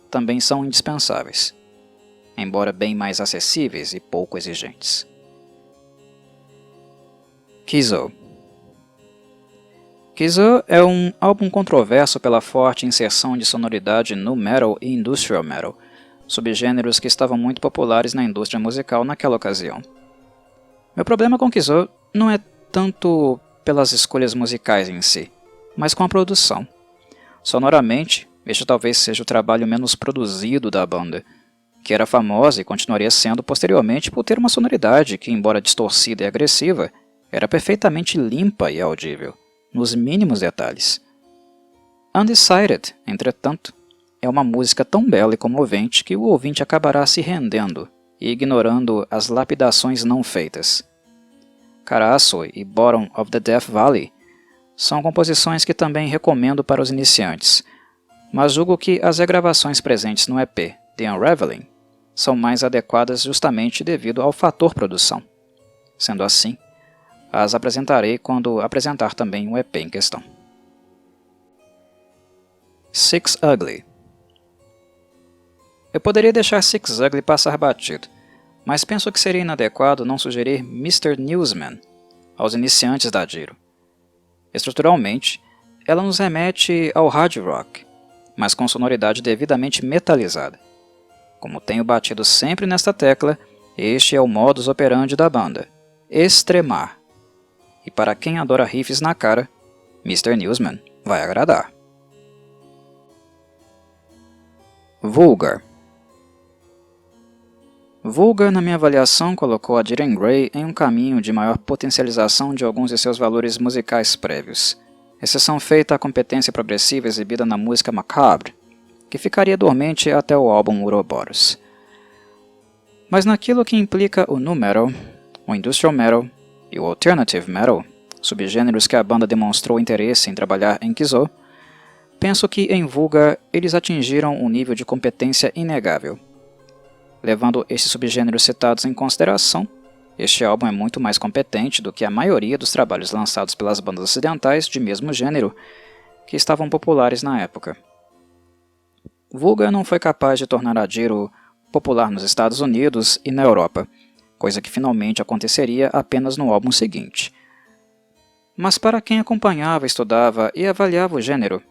também são indispensáveis, embora bem mais acessíveis e pouco exigentes. Kizo. Kizo é um álbum controverso pela forte inserção de sonoridade nu metal e industrial metal, subgêneros que estavam muito populares na indústria musical naquela ocasião. Meu problema com Kizo não é tanto pelas escolhas musicais em si, mas com a produção. Sonoramente, este talvez seja o trabalho menos produzido da banda, que era famosa e continuaria sendo posteriormente por ter uma sonoridade que, embora distorcida e agressiva, era perfeitamente limpa e audível, nos mínimos detalhes. Undecided, entretanto, é uma música tão bela e comovente que o ouvinte acabará se rendendo e ignorando as lapidações não feitas. Karaso e Bottom of the Death Valley são composições que também recomendo para os iniciantes, mas julgo que as regravações presentes no EP The Unraveling são mais adequadas justamente devido ao fator produção. Sendo assim, as apresentarei quando apresentar também o EP em questão. Six Ugly. Eu poderia deixar Six Ugly passar batido, mas penso que seria inadequado não sugerir Mr. Newsman aos iniciantes da Jiro. Estruturalmente, ela nos remete ao hard rock, mas com sonoridade devidamente metalizada. Como tenho batido sempre nesta tecla, este é o modus operandi da banda, extremar. E para quem adora riffs na cara, Mr. Newsman vai agradar. Vulgar. Vulgar, na minha avaliação, colocou a Jiren Grey em um caminho de maior potencialização de alguns de seus valores musicais prévios, exceção feita à competência progressiva exibida na música Macabre, que ficaria dormente até o álbum Ouroboros. Mas naquilo que implica o nu metal, o industrial metal e o alternative metal, subgêneros que a banda demonstrou interesse em trabalhar em Kizo, penso que em Vulgar eles atingiram um nível de competência inegável. Levando esses subgêneros citados em consideração, este álbum é muito mais competente do que a maioria dos trabalhos lançados pelas bandas ocidentais de mesmo gênero que estavam populares na época. Vulgar não foi capaz de tornar a Jiro popular nos Estados Unidos e na Europa, coisa que finalmente aconteceria apenas no álbum seguinte. Mas para quem acompanhava, estudava e avaliava o gênero,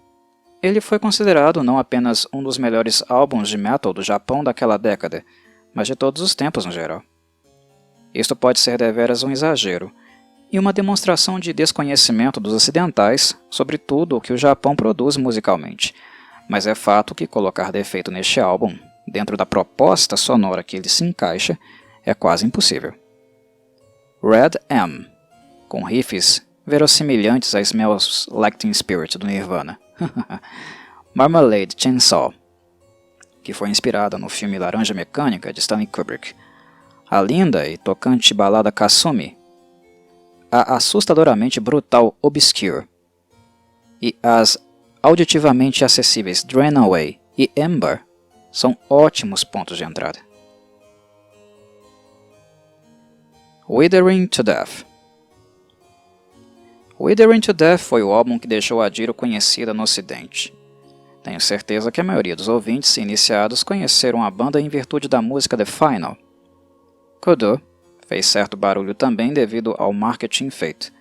ele foi considerado não apenas um dos melhores álbuns de metal do Japão daquela década, mas de todos os tempos no geral. Isto pode ser deveras um exagero, e uma demonstração de desconhecimento dos ocidentais sobre tudo o que o Japão produz musicalmente, mas é fato que colocar defeito neste álbum, dentro da proposta sonora que ele se encaixa, é quase impossível. Red M, com riffs verossimilhantes a Smells Like Teen Spirit do Nirvana. Marmalade Chainsaw, que foi inspirada no filme Laranja Mecânica de Stanley Kubrick. A linda e tocante balada Kasumi. A assustadoramente brutal Obscure. E as auditivamente acessíveis Drain Away e Ember são ótimos pontos de entrada. Withering to Death. Withering to Death foi o álbum que deixou a Dio conhecida no ocidente. Tenho certeza que a maioria dos ouvintes iniciados conheceram a banda em virtude da música The Final. Kudo fez certo barulho também devido ao marketing feito.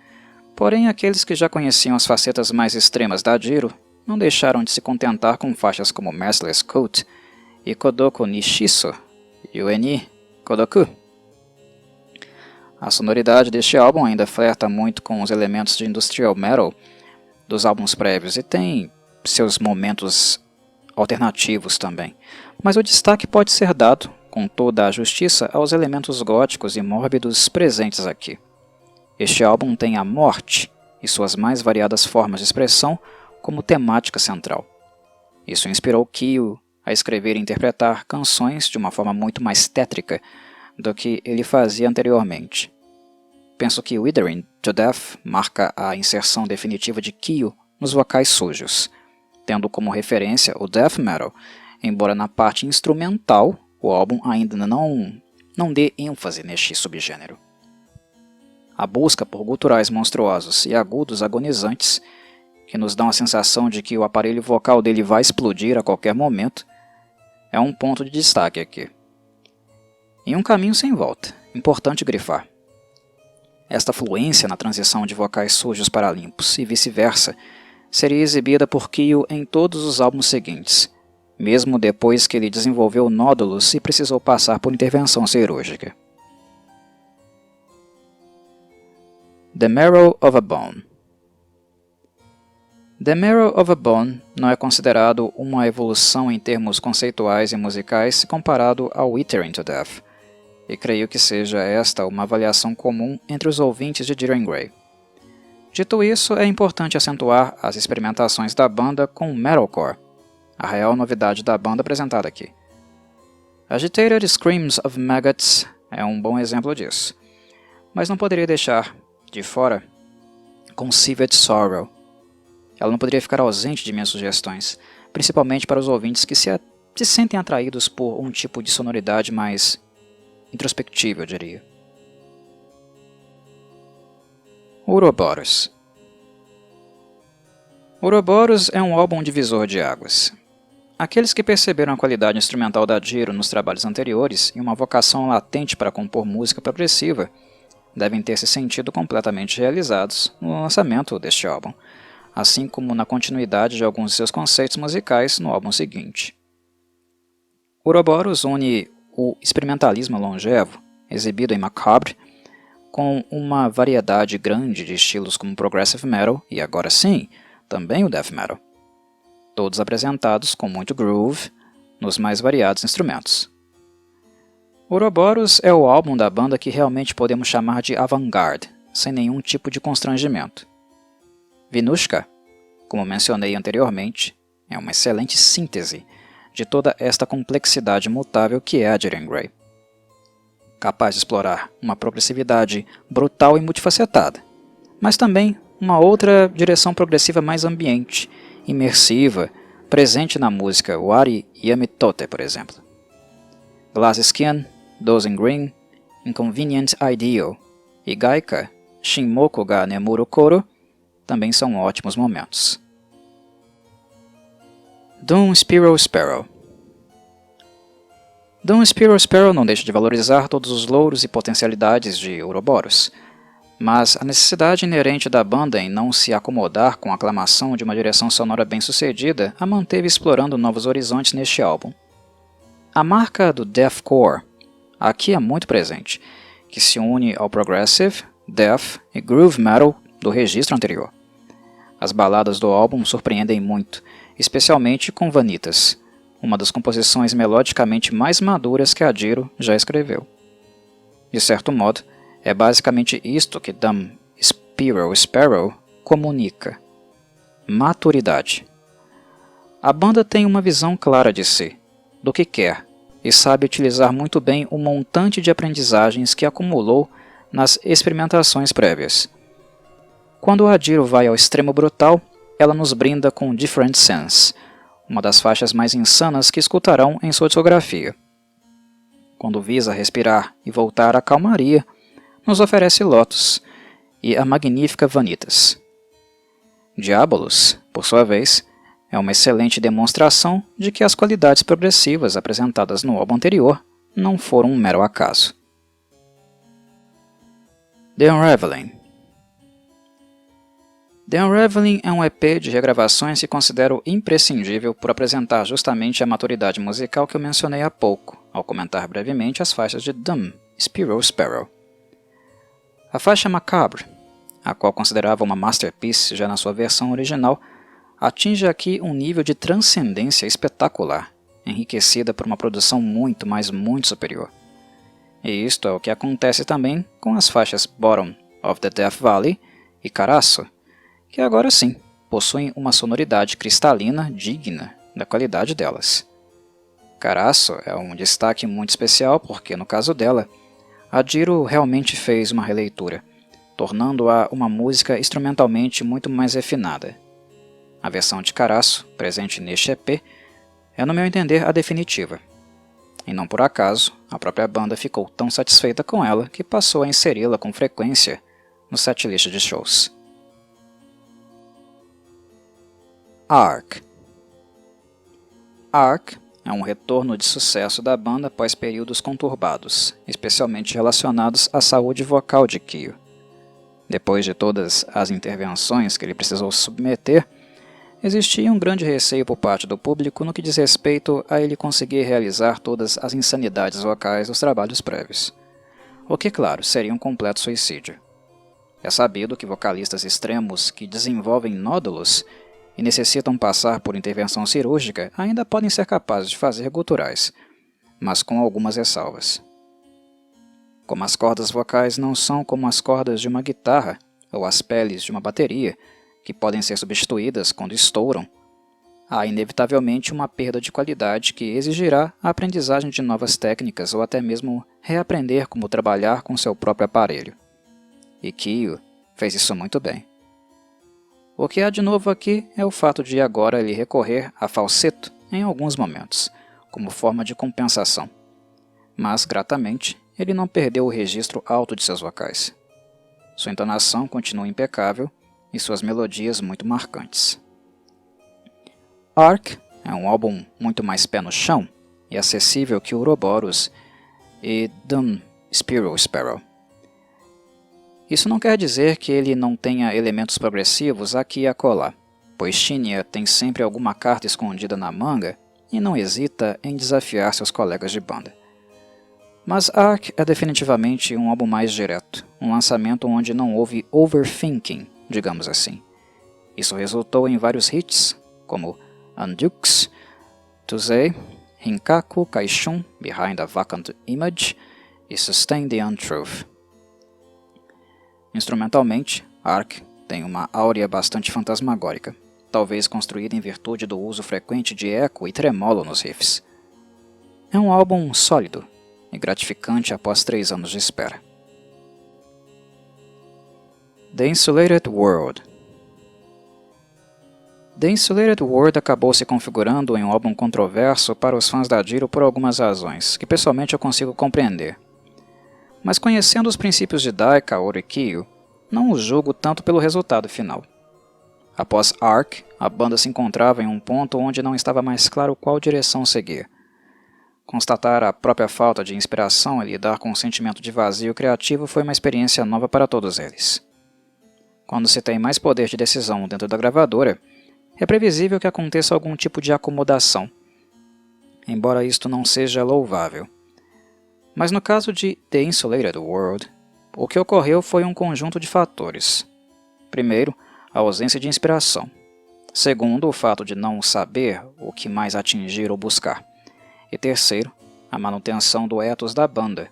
Porém, aqueles que já conheciam as facetas mais extremas da Dio não deixaram de se contentar com faixas como Merciless Cult e Kodoku Nishiso Yueni Kodoku. A sonoridade deste álbum ainda flerta muito com os elementos de industrial metal dos álbuns prévios e tem seus momentos alternativos também, mas o destaque pode ser dado, com toda a justiça, aos elementos góticos e mórbidos presentes aqui. Este álbum tem a morte e suas mais variadas formas de expressão como temática central. Isso inspirou Kyo a escrever e interpretar canções de uma forma muito mais tétrica do que ele fazia anteriormente. Penso que Withering to Death marca a inserção definitiva de Kyo nos vocais sujos, tendo como referência o death metal, embora na parte instrumental o álbum ainda não dê ênfase neste subgênero. A busca por guturais monstruosos e agudos agonizantes, que nos dão a sensação de que o aparelho vocal dele vai explodir a qualquer momento, é um ponto de destaque aqui. Em um caminho sem volta, importante grifar. Esta fluência na transição de vocais sujos para limpos e vice-versa seria exibida por Kyo em todos os álbuns seguintes, mesmo depois que ele desenvolveu nódulos e precisou passar por intervenção cirúrgica. The Marrow of a Bone. The Marrow of a Bone não é considerado uma evolução em termos conceituais e musicais se comparado ao Withering to Death, e creio que seja esta uma avaliação comum entre os ouvintes de Dir en Grey. Dito isso, é importante acentuar as experimentações da banda com metalcore, a real novidade da banda apresentada aqui. Agitated Screams of Maggots é um bom exemplo disso, mas não poderia deixar de fora Conceived Sorrow. Ela não poderia ficar ausente de minhas sugestões, principalmente para os ouvintes que se sentem atraídos por um tipo de sonoridade mais introspectiva, eu diria. Ouroboros. Ouroboros é um álbum divisor de águas. Aqueles que perceberam a qualidade instrumental da Dio nos trabalhos anteriores e uma vocação latente para compor música progressiva devem ter se sentido completamente realizados no lançamento deste álbum, assim como na continuidade de alguns de seus conceitos musicais no álbum seguinte. Ouroboros une o experimentalismo longevo, exibido em Macabre, com uma variedade grande de estilos como Progressive Metal e, agora sim, também o Death Metal, todos apresentados com muito groove nos mais variados instrumentos. Ouroboros é o álbum da banda que realmente podemos chamar de avant-garde, sem nenhum tipo de constrangimento. Vinushka, como mencionei anteriormente, é uma excelente síntese de toda esta complexidade mutável que é a Dir en Grey, capaz de explorar uma progressividade brutal e multifacetada, mas também uma outra direção progressiva mais ambiente, imersiva, presente na música Wari Yamitote, por exemplo. Glass Skin, Dozing Green, Inconvenient Ideal e Gaika, Shinmoku ga Nemuru Koro também são ótimos momentos. Doom Spiral Sparrow. Doom Spiral Sparrow não deixa de valorizar todos os louros e potencialidades de Ouroboros, mas a necessidade inerente da banda em não se acomodar com a aclamação de uma direção sonora bem-sucedida a manteve explorando novos horizontes neste álbum. A marca do deathcore aqui é muito presente, que se une ao progressive, death e groove metal do registro anterior. As baladas do álbum surpreendem muito, especialmente com Vanitas, uma das composições melodicamente mais maduras que a Dio já escreveu. De certo modo, é basicamente isto que Doom Spiral Sparrow comunica: maturidade. A banda tem uma visão clara de si, do que quer, e sabe utilizar muito bem o montante de aprendizagens que acumulou nas experimentações prévias. Quando a Dio vai ao extremo brutal, ela nos brinda com Different Sense, uma das faixas mais insanas que escutarão em sua discografia. Quando visa respirar e voltar à calmaria, nos oferece Lotus e a magnífica Vanitas. Diabolus, por sua vez, é uma excelente demonstração de que as qualidades progressivas apresentadas no álbum anterior não foram um mero acaso. The Unraveling. The Unraveling é um EP de regravações que considero imprescindível por apresentar justamente a maturidade musical que eu mencionei há pouco, ao comentar brevemente as faixas de Dumb, Spiral Sparrow. A faixa Macabre, a qual considerava uma masterpiece já na sua versão original, atinge aqui um nível de transcendência espetacular, enriquecida por uma produção muito, mas muito superior. E isto é o que acontece também com as faixas Bottom of the Death Valley e Caraço, que agora sim possuem uma sonoridade cristalina digna da qualidade delas. Caraço é um destaque muito especial porque, no caso dela, a Jiro realmente fez uma releitura, tornando-a uma música instrumentalmente muito mais refinada. A versão de Caraço, presente neste EP, é, no meu entender, a definitiva. E não por acaso, a própria banda ficou tão satisfeita com ela que passou a inseri-la com frequência no setlist de shows. Arc. Arc é um retorno de sucesso da banda após períodos conturbados, especialmente relacionados à saúde vocal de Kyo. Depois de todas as intervenções que ele precisou submeter, existia um grande receio por parte do público no que diz respeito a ele conseguir realizar todas as insanidades vocais dos trabalhos prévios, o que, claro, seria um completo suicídio. É sabido que vocalistas extremos que desenvolvem nódulos e necessitam passar por intervenção cirúrgica ainda podem ser capazes de fazer guturais, mas com algumas ressalvas. Como as cordas vocais não são como as cordas de uma guitarra ou as peles de uma bateria, que podem ser substituídas quando estouram, há inevitavelmente uma perda de qualidade que exigirá a aprendizagem de novas técnicas ou até mesmo reaprender como trabalhar com seu próprio aparelho. E Kyo fez isso muito bem. O que há de novo aqui é o fato de agora ele recorrer a falseto em alguns momentos, como forma de compensação. Mas, gratamente, ele não perdeu o registro alto de seus vocais. Sua entonação continua impecável e suas melodias muito marcantes. Arc é um álbum muito mais pé no chão e acessível que Ouroboros e Dumb, Spiral Sparrow. Isso não quer dizer que ele não tenha elementos progressivos aqui e acolá, pois Shinya tem sempre alguma carta escondida na manga e não hesita em desafiar seus colegas de banda. Mas Arc é definitivamente um álbum mais direto, um lançamento onde não houve overthinking, digamos assim. Isso resultou em vários hits, como Undux, Tuzei, Hinkaku Kaishun Behind a Vacant Image e Sustain the Untruth. Instrumentalmente, Arc tem uma áurea bastante fantasmagórica, talvez construída em virtude do uso frequente de eco e tremolo nos riffs. É um álbum sólido e gratificante após 3 anos de espera. The Insulated World. The Insulated World acabou se configurando em um álbum controverso para os fãs da Jiro por algumas razões, que pessoalmente eu consigo compreender. Mas conhecendo os princípios de Dai, Kaoru e Kyo, não os julgo tanto pelo resultado final. Após Arc, a banda se encontrava em um ponto onde não estava mais claro qual direção seguir. Constatar a própria falta de inspiração e lidar com um sentimento de vazio criativo foi uma experiência nova para todos eles. Quando se tem mais poder de decisão dentro da gravadora, é previsível que aconteça algum tipo de acomodação, embora isto não seja louvável. Mas no caso de The Insulated World, o que ocorreu foi um conjunto de fatores. Primeiro, a ausência de inspiração. Segundo, o fato de não saber o que mais atingir ou buscar. E terceiro, a manutenção do ethos da banda,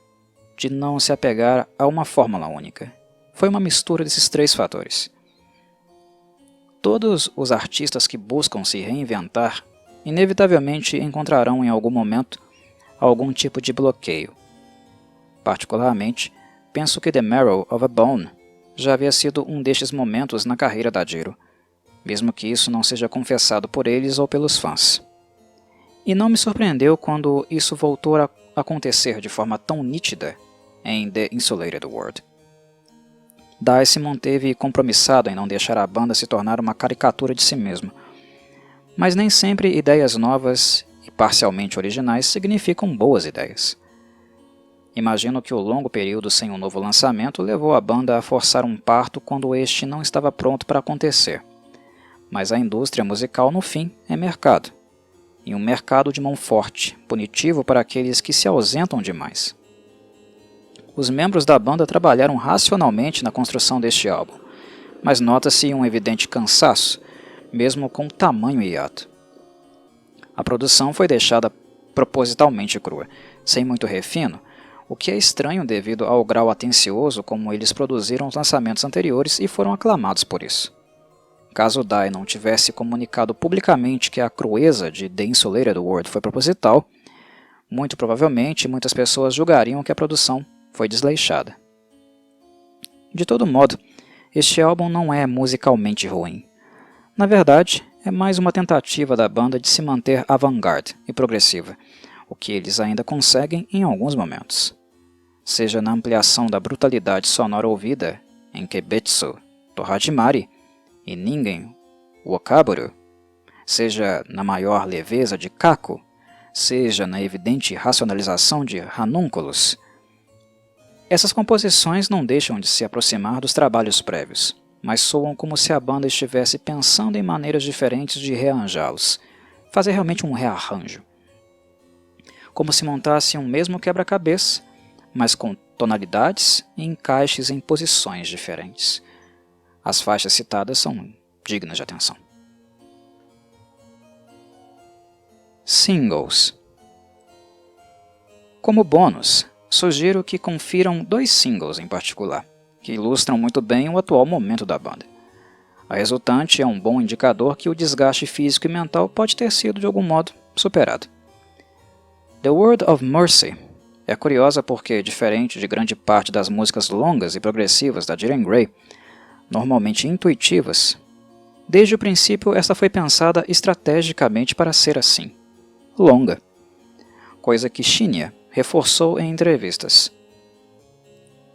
de não se apegar a uma fórmula única. Foi uma mistura desses 3 fatores. Todos os artistas que buscam se reinventar, inevitavelmente encontrarão em algum momento algum tipo de bloqueio. Particularmente, penso que The Marrow of a Bone já havia sido um destes momentos na carreira da Jiro, mesmo que isso não seja confessado por eles ou pelos fãs. E não me surpreendeu quando isso voltou a acontecer de forma tão nítida em The Insulated World. Dye se manteve compromissado em não deixar a banda se tornar uma caricatura de si mesma, mas nem sempre ideias novas e parcialmente originais significam boas ideias. Imagino que o longo período sem um novo lançamento levou a banda a forçar um parto quando este não estava pronto para acontecer. Mas a indústria musical, no fim, é mercado. E um mercado de mão forte, punitivo para aqueles que se ausentam demais. Os membros da banda trabalharam racionalmente na construção deste álbum, mas nota-se um evidente cansaço, mesmo com tamanho hiato. A produção foi deixada propositalmente crua, sem muito refino, o que é estranho devido ao grau atencioso como eles produziram os lançamentos anteriores e foram aclamados por isso. Caso Dye não tivesse comunicado publicamente que a crueza de The Insulated World foi proposital, muito provavelmente muitas pessoas julgariam que a produção foi desleixada. De todo modo, este álbum não é musicalmente ruim. Na verdade, é mais uma tentativa da banda de se manter avant-garde e progressiva, o que eles ainda conseguem em alguns momentos. Seja na ampliação da brutalidade sonora ouvida em Kebetsu do Hajimari e Ningen Wakaburu, seja na maior leveza de Kaku, seja na evidente racionalização de Ranunculus. Essas composições não deixam de se aproximar dos trabalhos prévios, mas soam como se a banda estivesse pensando em maneiras diferentes de rearranjá-los, fazer realmente um rearranjo. Como se montasse um mesmo quebra-cabeça, mas com tonalidades e encaixes em posições diferentes. As faixas citadas são dignas de atenção. Singles. Como bônus, sugiro que confiram 2 singles em particular, que ilustram muito bem o atual momento da banda. A resultante é um bom indicador que o desgaste físico e mental pode ter sido, de algum modo, superado. The Word of Mercy é curiosa porque, diferente de grande parte das músicas longas e progressivas da Diren Grey, normalmente intuitivas, desde o princípio esta foi pensada estrategicamente para ser assim, longa, coisa que Shinya reforçou em entrevistas.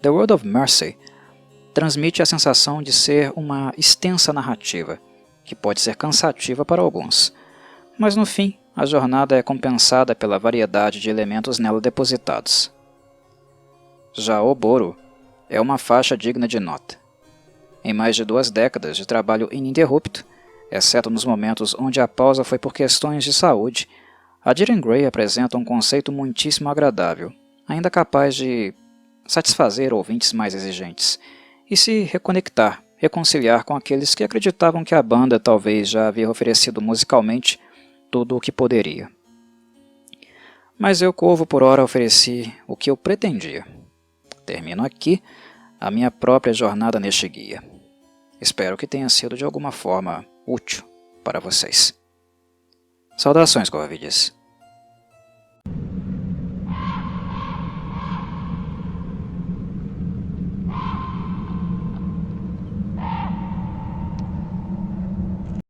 The Word of Mercy transmite a sensação de ser uma extensa narrativa, que pode ser cansativa para alguns, mas no fim a jornada é compensada pela variedade de elementos nela depositados. Já Oboro é uma faixa digna de nota. Em mais de 2 décadas de trabalho ininterrupto, exceto nos momentos onde a pausa foi por questões de saúde, a Diren Grey apresenta um conceito muitíssimo agradável, ainda capaz de satisfazer ouvintes mais exigentes, e se reconciliar com aqueles que acreditavam que a banda talvez já havia oferecido musicalmente tudo o que poderia. Mas eu, Corvo, por hora ofereci o que eu pretendia. Termino aqui a minha própria jornada neste guia. Espero que tenha sido de alguma forma útil para vocês. Saudações, Corvides!